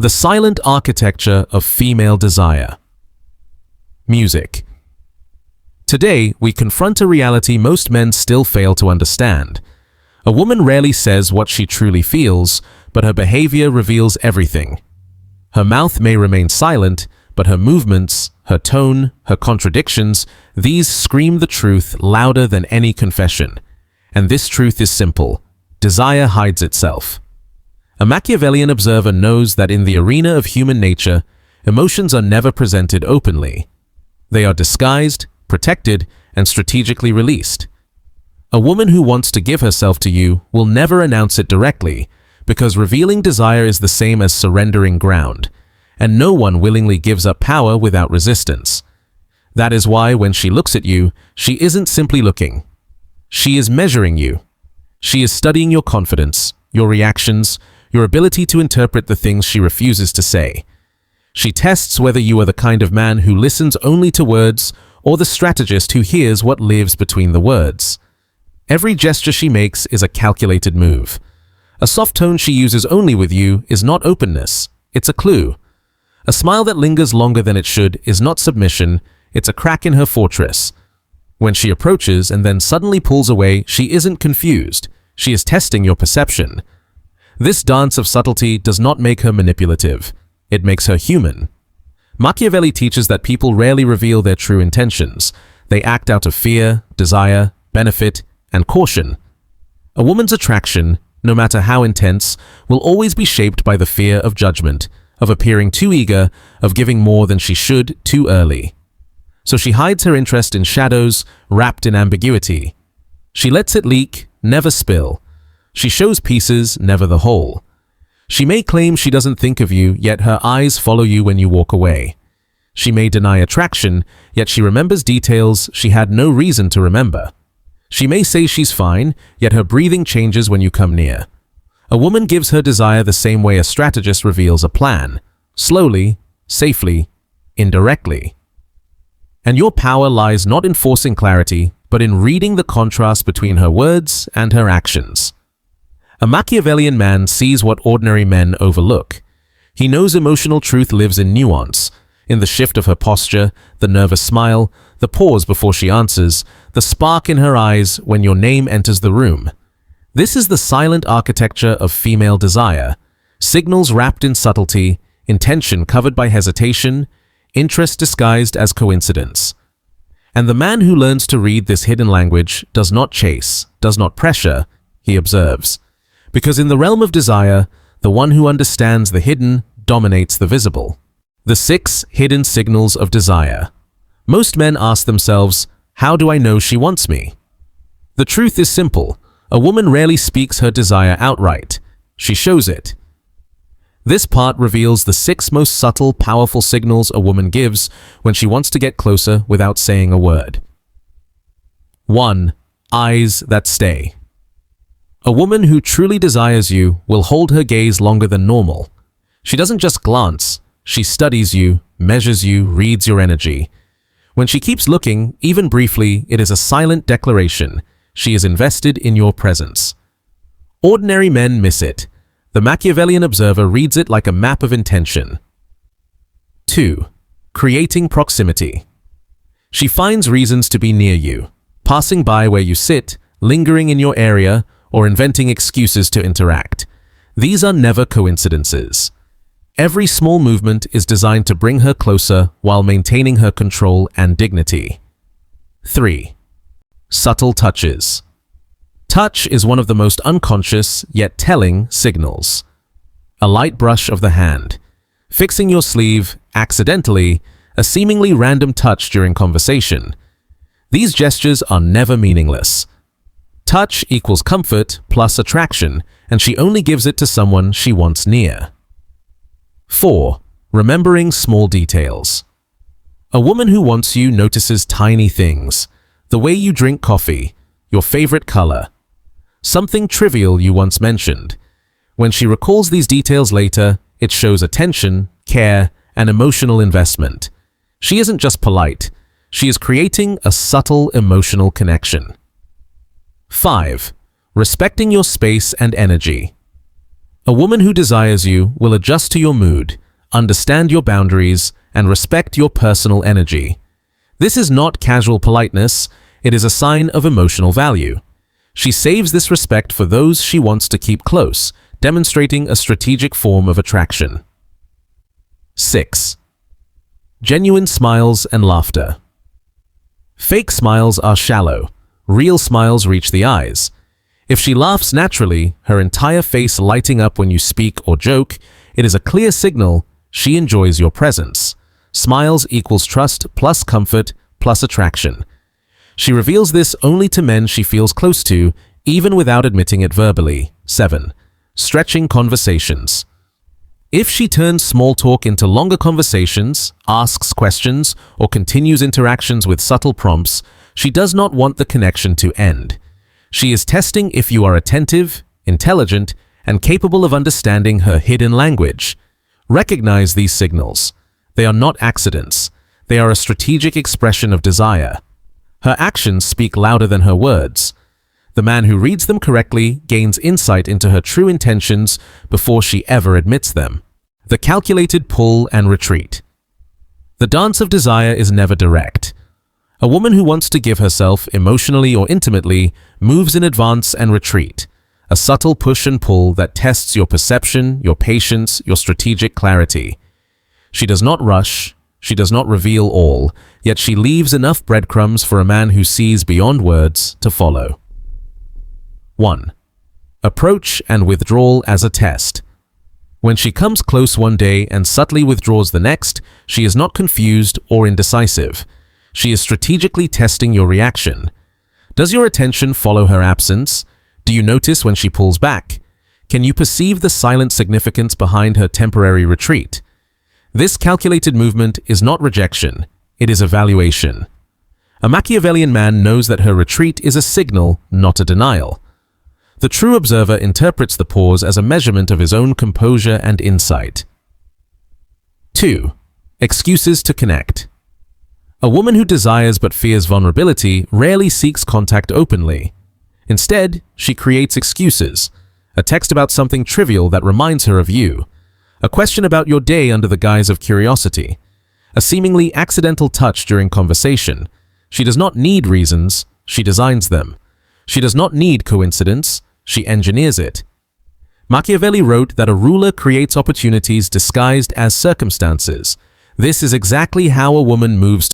The silent architecture of female desire. Music. Today, we confront a reality most men still fail to understand. A woman rarely says what she truly feels, but her behavior reveals everything. Her mouth may remain silent, but her movements, her tone, her contradictions, these scream the truth louder than any confession. And this truth is simple: desire hides itself. A Machiavellian observer knows that in the arena of human nature, emotions are never presented openly. They are disguised, protected, and strategically released. A woman who wants to give herself to you will never announce it directly, because revealing desire is the same as surrendering ground, and no one willingly gives up power without resistance. That is why when she looks at you, she isn't simply looking. She is measuring you. She is studying your confidence, your reactions, your ability to interpret the things she refuses to say. She tests whether you are the kind of man who listens only to words or the strategist who hears what lives between the words. Every gesture she makes is a calculated move. A soft tone she uses only with you is not openness, it's a clue. A smile that lingers longer than it should is not submission, it's a crack in her fortress. When she approaches and then suddenly pulls away, she isn't confused, she is testing your perception. This dance of subtlety does not make her manipulative, it makes her human. Machiavelli teaches that people rarely reveal their true intentions. They act out of fear, desire, benefit, and caution. A woman's attraction, no matter how intense, will always be shaped by the fear of judgment, of appearing too eager, of giving more than she should too early. So she hides her interest in shadows, wrapped in ambiguity. She lets it leak, never spill. She shows pieces, never the whole. She may claim she doesn't think of you, yet her eyes follow you when you walk away. She may deny attraction, yet she remembers details she had no reason to remember. She may say she's fine, yet her breathing changes when you come near. A woman gives her desire the same way a strategist reveals a plan: slowly, safely, indirectly. And your power lies not in forcing clarity, but in reading the contrast between her words and her actions. A Machiavellian man sees what ordinary men overlook. He knows emotional truth lives in nuance, in the shift of her posture, the nervous smile, the pause before she answers, the spark in her eyes when your name enters the room. This is the silent architecture of female desire: signals wrapped in subtlety, intention covered by hesitation, interest disguised as coincidence. And the man who learns to read this hidden language does not chase, does not pressure, he observes. Because in the realm of desire, the one who understands the hidden dominates the visible. The 6 hidden signals of desire. Most men ask themselves, how do I know she wants me? The truth is simple. A woman rarely speaks her desire outright. She shows it. This part reveals the 6 most subtle, powerful signals a woman gives when she wants to get closer without saying a word. 1. Eyes that stay. A woman who truly desires you will hold her gaze longer than normal. She doesn't just glance, she studies you, measures you, reads your energy. When she keeps looking, even briefly, it is a silent declaration. She is invested in your presence. Ordinary men miss it. The Machiavellian observer reads it like a map of intention. 2. Creating proximity. She finds reasons to be near you, passing by where you sit, lingering in your area, or inventing excuses to interact. These are never coincidences. Every small movement is designed to bring her closer while maintaining her control and dignity. 3. Subtle touches. Touch is one of the most unconscious yet telling signals. A light brush of the hand, fixing your sleeve accidentally, a seemingly random touch during conversation. These gestures are never meaningless. Touch equals comfort plus attraction, and she only gives it to someone she wants near. 4. Remembering small details. A woman who wants you notices tiny things: the way you drink coffee, your favorite color, something trivial you once mentioned. When she recalls these details later, it shows attention, care, and emotional investment. She isn't just polite, she is creating a subtle emotional connection. 5. Respecting your space and energy. A woman who desires you will adjust to your mood, understand your boundaries, and respect your personal energy. This is not casual politeness, it is a sign of emotional value. She saves this respect for those she wants to keep close, demonstrating a strategic form of attraction. 6. Genuine smiles and laughter. Fake smiles are shallow. Real smiles reach the eyes. If she laughs naturally, her entire face lighting up when you speak or joke, it is a clear signal she enjoys your presence. Smiles equals trust plus comfort plus attraction. She reveals this only to men she feels close to, even without admitting it verbally. 7. Stretching conversations. If she turns small talk into longer conversations, asks questions, or continues interactions with subtle prompts, she does not want the connection to end. She is testing if you are attentive, intelligent, and capable of understanding her hidden language. Recognize these signals. They are not accidents. They are a strategic expression of desire. Her actions speak louder than her words. The man who reads them correctly gains insight into her true intentions before she ever admits them. The calculated pull and retreat. The dance of desire is never direct. A woman who wants to give herself emotionally or intimately moves in advance and retreat, a subtle push and pull that tests your perception, your patience, your strategic clarity. She does not rush, she does not reveal all, yet she leaves enough breadcrumbs for a man who sees beyond words to follow. 1. Approach and withdrawal as a test. When she comes close one day and subtly withdraws the next, she is not confused or indecisive. She is strategically testing your reaction. Does your attention follow her absence? Do you notice when she pulls back? Can you perceive the silent significance behind her temporary retreat? This calculated movement is not rejection, it is evaluation. A Machiavellian man knows that her retreat is a signal, not a denial. The true observer interprets the pause as a measurement of his own composure and insight. 2. Excuses to connect. A woman who desires but fears vulnerability rarely seeks contact openly. Instead, she creates excuses. A text about something trivial that reminds her of you. A question about your day under the guise of curiosity. A seemingly accidental touch during conversation. She does not need reasons, she designs them. She does not need coincidence, she engineers it. Machiavelli wrote that a ruler creates opportunities disguised as circumstances. This is exactly how a woman moves